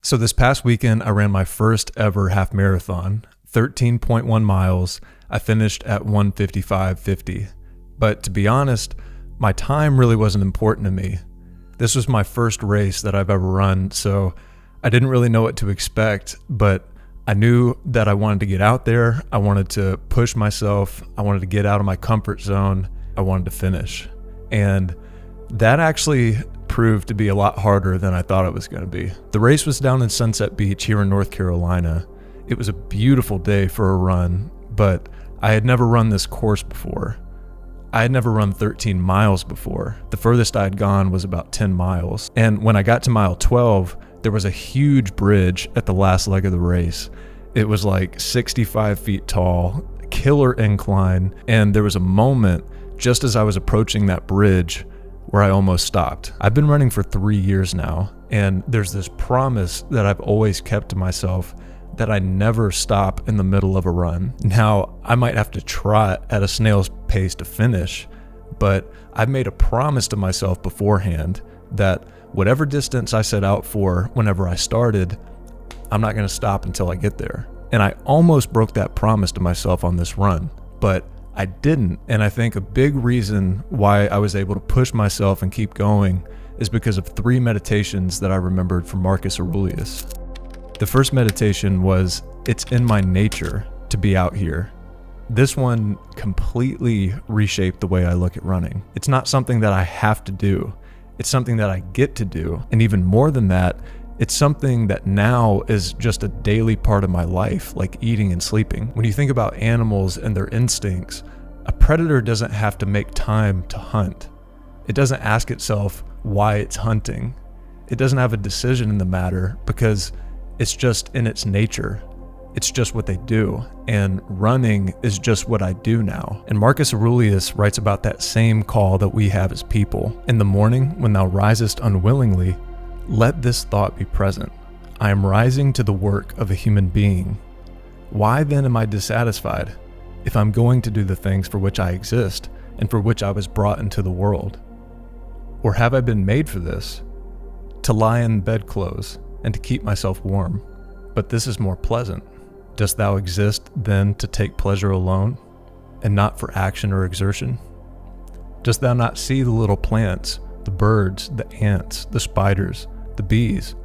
So this past weekend, I ran my first ever half marathon, 13.1 miles. I finished at 1:55:50. But to be honest, my time really wasn't important to me. This was my first race that I've ever run, so I didn't really know what to expect, but I knew that I wanted to get out there. I wanted to push myself. I wanted to get out of my comfort zone. I wanted to finish. And that actually proved to be a lot harder than I thought it was going to be. The race was down in Sunset Beach here in North Carolina. It was a beautiful day for a run, but I had never run this course before. I had never run 13 miles before. The furthest I had gone was about 10 miles. And when I got to mile 12, there was a huge bridge at the last leg of the race. It was like 65 feet tall, killer incline, and there was a moment just as I was approaching that bridge where I almost stopped. I've been running for 3 years now, and there's this promise that I've always kept to myself that I never stop in the middle of a run. Now, I might have to trot at a snail's pace to finish, but I've made a promise to myself beforehand that whatever distance I set out for whenever I started, I'm not going to stop until I get there. And I almost broke that promise to myself on this run, but I didn't. And I think a big reason why I was able to push myself and keep going is because of 3 meditations that I remembered from Marcus Aurelius. The first meditation was, "It's in my nature to be out here." This one completely reshaped the way I look at running. It's not something that I have to do. It's something that I get to do. And even more than that, it's something that now is just a daily part of my life, like eating and sleeping. When you think about animals and their instincts, a predator doesn't have to make time to hunt. It doesn't ask itself why it's hunting. It doesn't have a decision in the matter because it's just in its nature. It's just what they do. And running is just what I do now. And Marcus Aurelius writes about that same call that we have as people. "In the morning, when thou risest unwillingly, let this thought be present. I am rising to the work of a human being. Why then am I dissatisfied if I'm going to do the things for which I exist and for which I was brought into the world? Or have I been made for this? To lie in bedclothes and to keep myself warm. But this is more pleasant. Dost thou exist then to take pleasure alone and not for action or exertion? Dost thou not see the little plants, the birds, the ants, the spiders, the bees,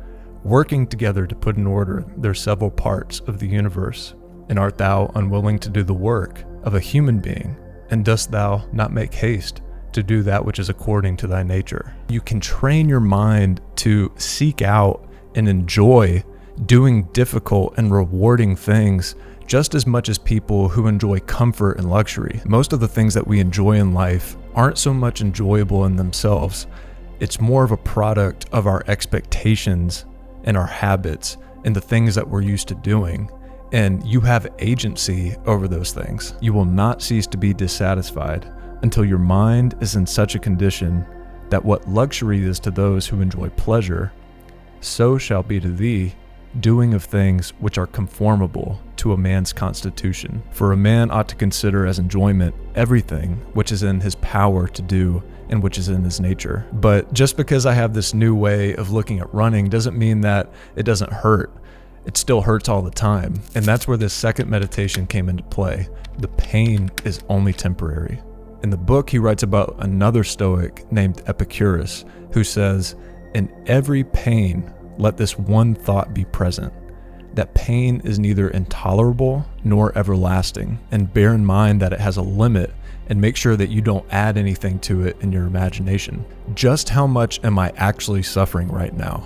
working together to put in order their several parts of the universe? And art thou unwilling to do the work of a human being? And dost thou not make haste to do that which is according to thy nature?" You can train your mind to seek out and enjoy doing difficult and rewarding things just as much as people who enjoy comfort and luxury. Most of the things that we enjoy in life aren't so much enjoyable in themselves. It's more of a product of our expectations and our habits and the things that we're used to doing. And you have agency over those things. You will not cease to be dissatisfied until your mind is in such a condition that what luxury is to those who enjoy pleasure, so shall be to thee doing of things which are conformable to a man's constitution. For a man ought to consider as enjoyment everything which is in his power to do and which is in his nature. But just because I have this new way of looking at running doesn't mean that it doesn't hurt. It still hurts all the time. And that's where this second meditation came into play. The pain is only temporary. In the book, he writes about another stoic named Epicurus, who says, "In every pain, let this one thought be present, that pain is neither intolerable nor everlasting, and bear in mind that it has a limit, and make sure that you don't add anything to it in your imagination. Just how much am I actually suffering right now?"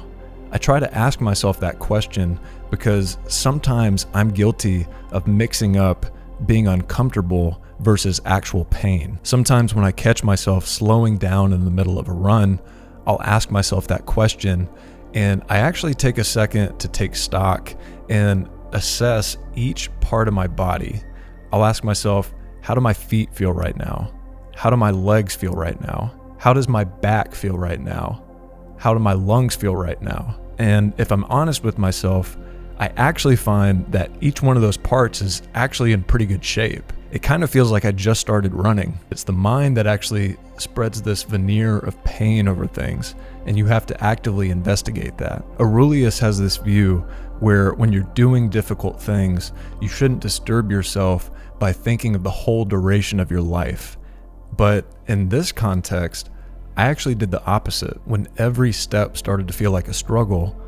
I try to ask myself that question because sometimes I'm guilty of mixing up being uncomfortable versus actual pain. Sometimes when I catch myself slowing down in the middle of a run, I'll ask myself that question, and I actually take a second to take stock and assess each part of my body. I'll ask myself, how do my feet feel right now? How do my legs feel right now? How does my back feel right now? How do my lungs feel right now? And if I'm honest with myself, I actually find that each one of those parts is actually in pretty good shape. it kind of feels like I just started running. It's the mind that actually spreads this veneer of pain over things, and you have to actively investigate that. Aurelius has this view where when you're doing difficult things, you shouldn't disturb yourself by thinking of the whole duration of your life. But in this context, I actually did the opposite. When every step started to feel like a struggle,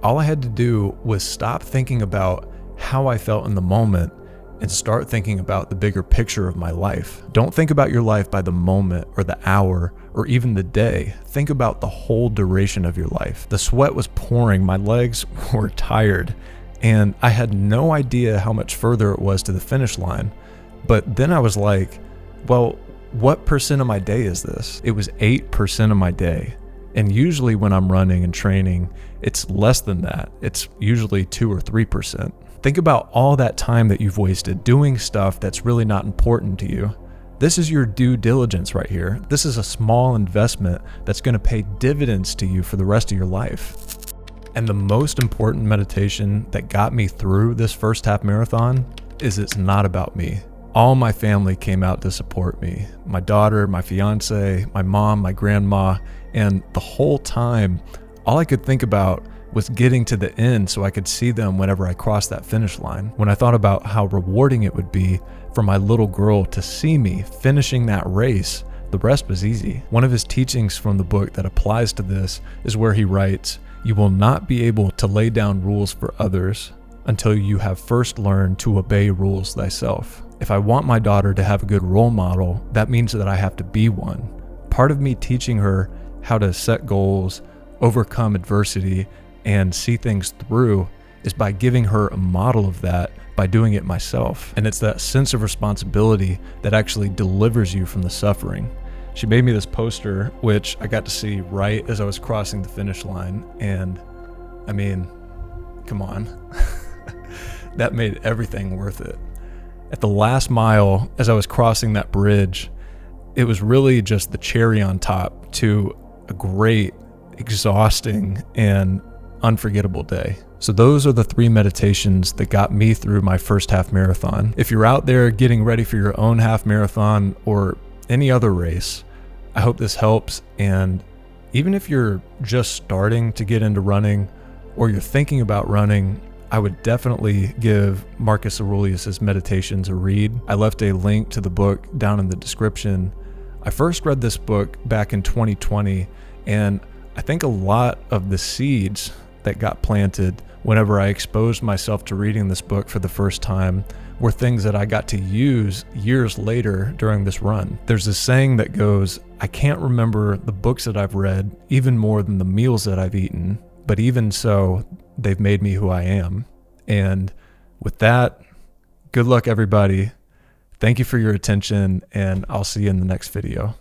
all I had to do was stop thinking about how I felt in the moment and start thinking about the bigger picture of my life. Don't think about your life by the moment or the hour or even the day. Think about the whole duration of your life. The sweat was pouring, my legs were tired, and I had no idea how much further it was to the finish line. But then I was like, well, what percent of my day is this? It was 8% of my day. And usually when I'm running and training, it's less than that. It's usually 2 or 3%. Think about all that time that you've wasted doing stuff that's really not important to you. This is your due diligence right here. This is a small investment that's going to pay dividends to you for the rest of your life. And the most important meditation that got me through this first half marathon is it's not about me. All my family came out to support me. My daughter, my fiance, my mom, my grandma, and the whole time, all I could think about was getting to the end so I could see them whenever I crossed that finish line. When I thought about how rewarding it would be for my little girl to see me finishing that race, the rest was easy. One of his teachings from the book that applies to this is where he writes, "You will not be able to lay down rules for others until you have first learned to obey rules thyself." If I want my daughter to have a good role model, that means that I have to be one. Part of me teaching her how to set goals, overcome adversity, and see things through is by giving her a model of that by doing it myself. And it's that sense of responsibility that actually delivers you from the suffering. She made me this poster, which I got to see right as I was crossing the finish line. And I mean, come on, that made everything worth it. At the last mile, as I was crossing that bridge, it was really just the cherry on top to a great, exhausting, and unforgettable day. So those are the 3 meditations that got me through my first half marathon. If you're out there getting ready for your own half marathon or any other race, I hope this helps. And even if you're just starting to get into running or you're thinking about running, I would definitely give Marcus Aurelius' Meditations a read. I left a link to the book down in the description. I first read this book back in 2020, and I think a lot of the seeds that got planted whenever I exposed myself to reading this book for the first time were things that I got to use years later during this run. There's this saying that goes, I can't remember the books that I've read even more than the meals that I've eaten, but even so, they've made me who I am. And with that, good luck everybody. Thank you for your attention, and I'll see you in the next video.